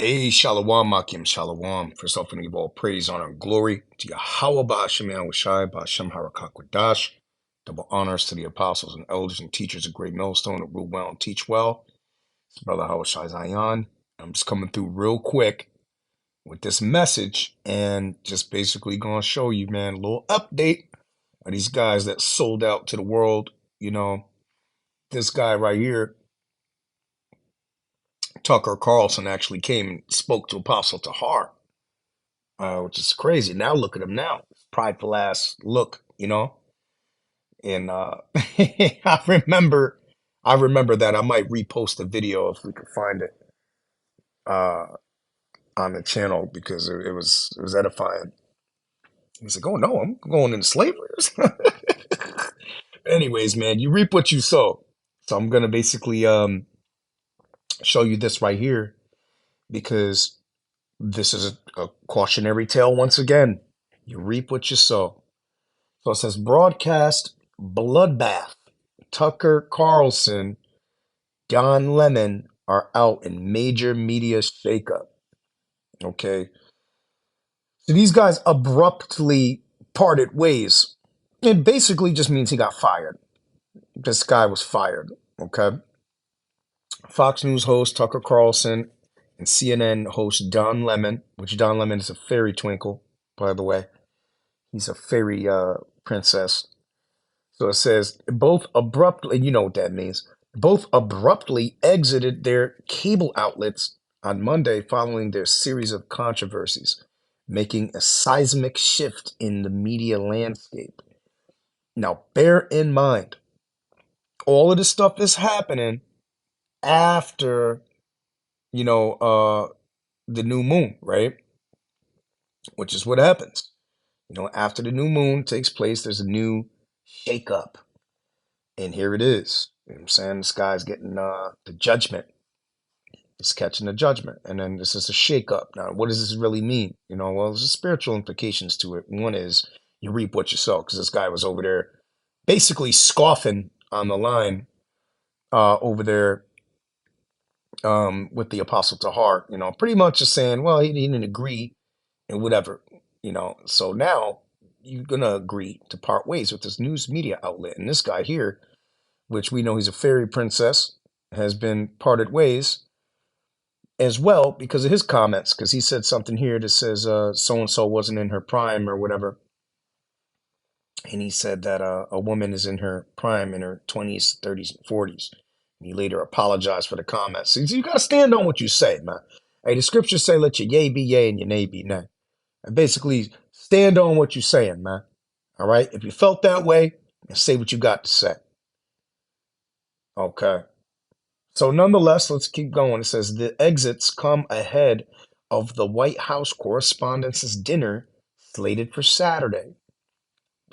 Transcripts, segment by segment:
Hey, Shalom, Makim, Shalom. First off, and give all praise, honor, and glory to Yahweh Ba'ashem Yahushai, Ba'ashem Harakakwadash. Double honors to the apostles and elders and teachers of Great Millstone that rule well and teach well. It's Brother Yahushai Zion. I'm just coming through real quick with this message and just basically going to show you, man, a little update of these guys that sold out to the world. You know, this guy right here, Tucker Carlson, actually came and spoke to Apostle Tahar, which is crazy. Now look at him now, prideful ass look, you know. And I remember that. I might repost a video if we could find it uh, on the channel because it was edifying. He's like, "Oh no, I'm going into slavery." Anyways, man, you reap what you sow. So I'm gonna basically show you this right here because this is a cautionary tale once again. You reap what you sow. So it says broadcast bloodbath. Tucker Carlson, Don Lemon are out in major media shakeup. Okay. So these guys abruptly parted ways. It basically just means he got fired. This guy was fired. Okay. Fox News host Tucker Carlson and CNN host Don Lemon, which Don Lemon is a fairy twinkle, by the way. He's a fairy princess. So it says both abruptly, you know what that means, both abruptly exited their cable outlets on Monday following their series of controversies, making a seismic shift in the media landscape. Now, bear in mind, all of this stuff is happening after, you know, the new moon, right? Which is what happens. You know, after the new moon takes place, there's a new shakeup. And here it is. You know what I'm saying? This guy's getting the judgment. He's catching the judgment. And then this is a shakeup. Now, what does this really mean? You know, well, there's spiritual implications to it. One is you reap what you sow, because this guy was over there basically scoffing on the line over there with the Apostle Tahar, you know, pretty much just saying, well, he didn't agree and whatever, you know. So now you're going to agree to part ways with this news media outlet. And this guy here, which we know he's a fairy princess, has been parted ways as well because of his comments, because he said something here that says so-and-so wasn't in her prime or whatever. And he said that a woman is in her prime in her 20s, 30s, and 40s. And he later apologized for the comments. So you got to stand on what you say, man. Hey, the scriptures say let your yea be yea and your nay be nay. And basically stand on what you're saying, man. All right? If you felt that way, say what you got to say. Okay. So nonetheless, let's keep going. It says the exits come ahead of the White House Correspondents' Dinner slated for Saturday.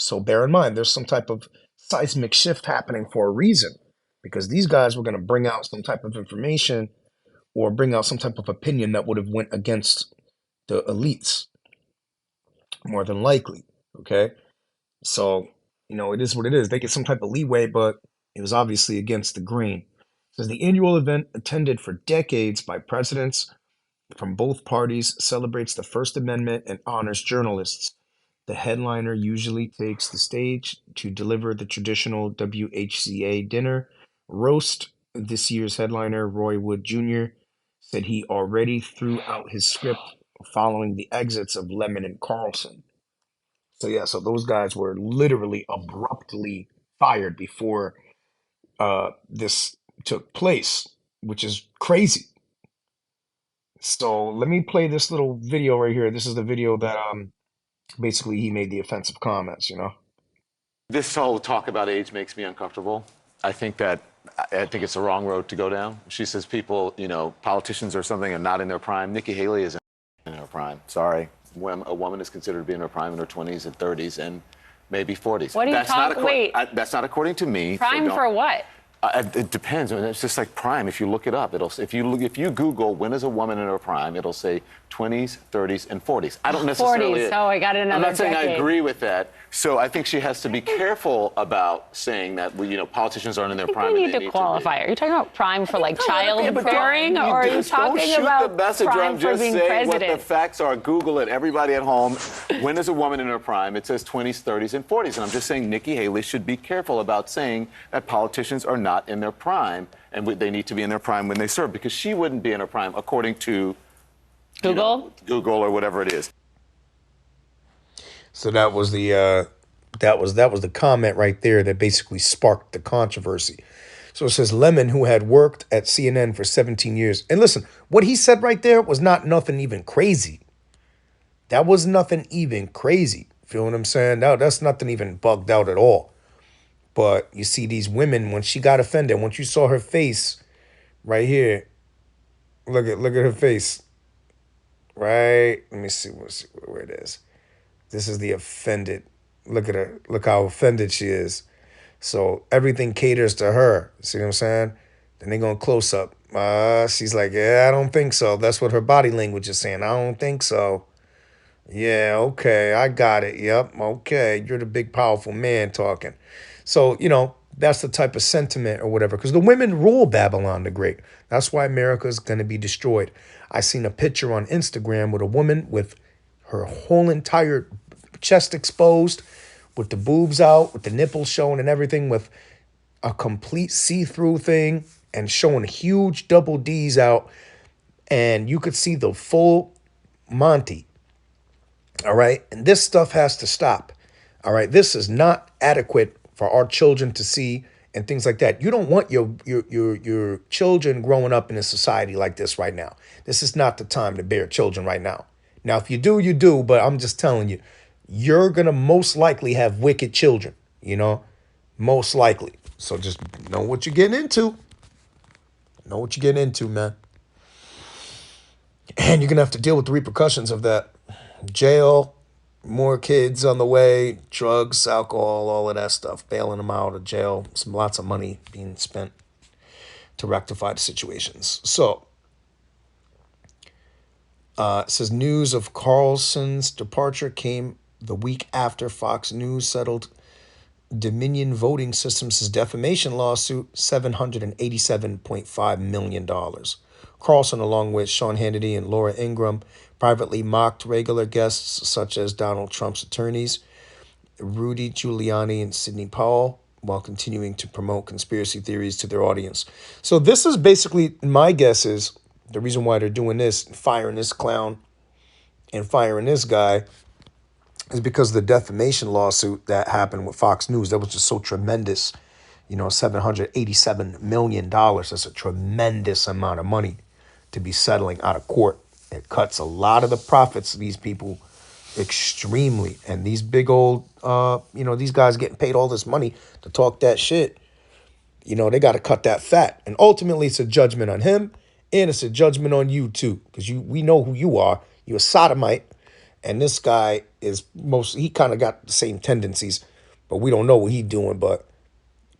So bear in mind, there's some type of seismic shift happening for a reason, because these guys were going to bring out some type of information or bring out some type of opinion that would have went against the elites, more than likely. Okay. So, you know, it is what it is. They get some type of leeway, but it was obviously against the grain. It says the annual event, attended for decades by presidents from both parties, celebrates the First Amendment and honors journalists. The headliner usually takes the stage to deliver the traditional WHCA dinner roast. This year's headliner, Roy Wood Jr., said he already threw out his script following the exits of Lemon and Carlson. So yeah, so those guys were literally abruptly fired before this took place, which is crazy. So let me play this little video right here. This is the video that basically he made the offensive comments, you know. This whole talk about age makes me uncomfortable. I think it's the wrong road to go down. She says people, you know, politicians or something are not in their prime. Nikki Haley is in her prime. Sorry. When a woman is considered to be in her prime in her 20s and 30s and maybe 40s. What are you talking? Wait. That's not according to me. Prime so for what? It depends. I mean, it's just like prime. If you look it up, if you Google when is a woman in her prime, it'll say 20s, 30s, and 40s. I don't necessarily. 40s. Oh, I got another I'm not saying I decade. agree with that. So I think she has to be careful about saying that politicians aren't in their prime. We and need they to qualify. Are you talking about prime for like childbearing, or don't are you talking shoot about the messenger. prime I'm for just being saying president? what the facts are. Google it. Everybody at home. When is a woman in her prime? It says 20s, 30s, and 40s. And I'm just saying Nikki Haley should be careful about saying that politicians are not in their prime and they need to be in their prime when they serve, because she wouldn't be in her prime according to Google? Google or whatever it is. So that was the comment right there that basically sparked the controversy. So it says Lemon, who had worked at CNN for 17 years. And listen, what he said right there was not nothing even crazy. That was nothing even crazy. Feel what I'm saying? No, that's nothing even bugged out at all. But you see these women, when she got offended, once you saw her face right here, look at her face. Right? Let me see where it is. This is the offended. Look at her. Look how offended she is. So everything caters to her. See what I'm saying? Then they go close up. She's like, yeah, I don't think so. That's what her body language is saying. I don't think so. Yeah, okay, I got it. Yep, okay. You're the big, powerful man talking. So, that's the type of sentiment or whatever. Because the women rule Babylon the Great. That's why America is going to be destroyed. I seen a picture on Instagram with a woman with her whole entire chest exposed, with the boobs out, with the nipples showing and everything, with a complete see-through thing and showing huge double D's out. And you could see the full Monty. All right. And this stuff has to stop. All right. This is not adequate for our children to see and things like that. You don't want your children growing up in a society like this right now. This is not the time to bear children right now. Now, if you do, you do. But I'm just telling you, you're going to most likely have wicked children, most likely. So just know what you're getting into. Know what you're getting into, man. And you're going to have to deal with the repercussions of that. Jail, more kids on the way, drugs, alcohol, all of that stuff, bailing them out of jail, lots of money being spent to rectify the situations. So, it says news of Carlson's departure came the week after Fox News settled Dominion Voting Systems' defamation lawsuit, $787.5 million. Carlson, along with Sean Hannity and Laura Ingraham, privately mocked regular guests such as Donald Trump's attorneys, Rudy Giuliani and Sidney Powell, while continuing to promote conspiracy theories to their audience. So this is basically, my guess is, the reason why they're doing this, firing this clown and firing this guy, is because of the defamation lawsuit that happened with Fox News. That was just so tremendous. $787 million. That's a tremendous amount of money to be settling out of court. It cuts a lot of the profits of these people extremely. And these big old, these guys getting paid all this money to talk that shit, they got to cut that fat. And ultimately, it's a judgment on him, and it's a judgment on you, too, because we know who you are. You're a sodomite. And this guy he kind of got the same tendencies, but we don't know what he's doing. But,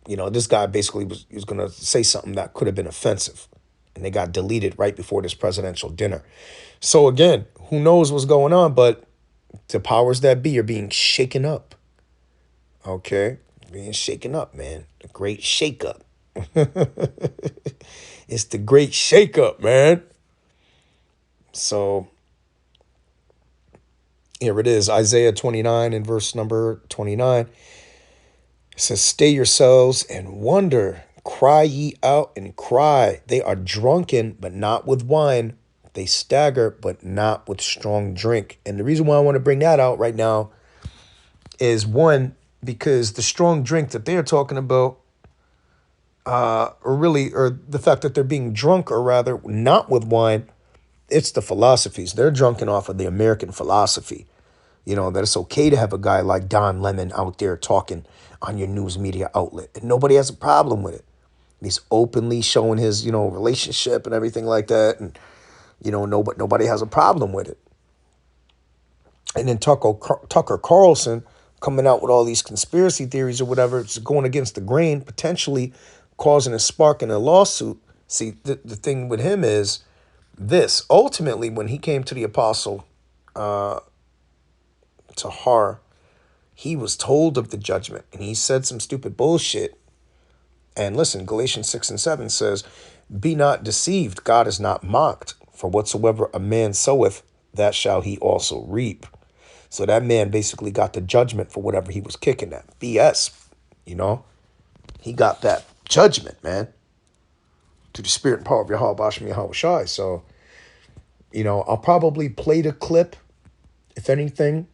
this guy basically was going to say something that could have been offensive. And they got deleted right before this presidential dinner. So, again, who knows what's going on, but the powers that be are being shaken up. Okay? Being shaken up, man. The great shake-up. It's the great shake-up, man. So here it is, Isaiah 29 and verse number 29. It says, stay yourselves and wonder, cry ye out and cry. They are drunken, but not with wine. They stagger, but not with strong drink. And the reason why I want to bring that out right now is, one, because the strong drink that they're talking about, or the fact that they're being drunk, or rather not with wine, it's the philosophies. They're drunken off of the American philosophy. That it's okay to have a guy like Don Lemon out there talking on your news media outlet. And nobody has a problem with it. He's openly showing his, relationship and everything like that. And, nobody has a problem with it. And then Tucker Carlson coming out with all these conspiracy theories or whatever. It's going against the grain, potentially causing a spark in a lawsuit. See, the thing with him is this. Ultimately, when he came to the apostle Tahar, he was told of the judgment, and he said some stupid bullshit. And listen, Galatians 6 and 7 says, be not deceived, God is not mocked. For whatsoever a man soweth, that shall he also reap. So that man basically got the judgment for whatever he was kicking at. BS, you know? He got that judgment, man. To the spirit and power of Yahweh, Basham Yahweh Shai. So, I'll probably play the clip, if anything,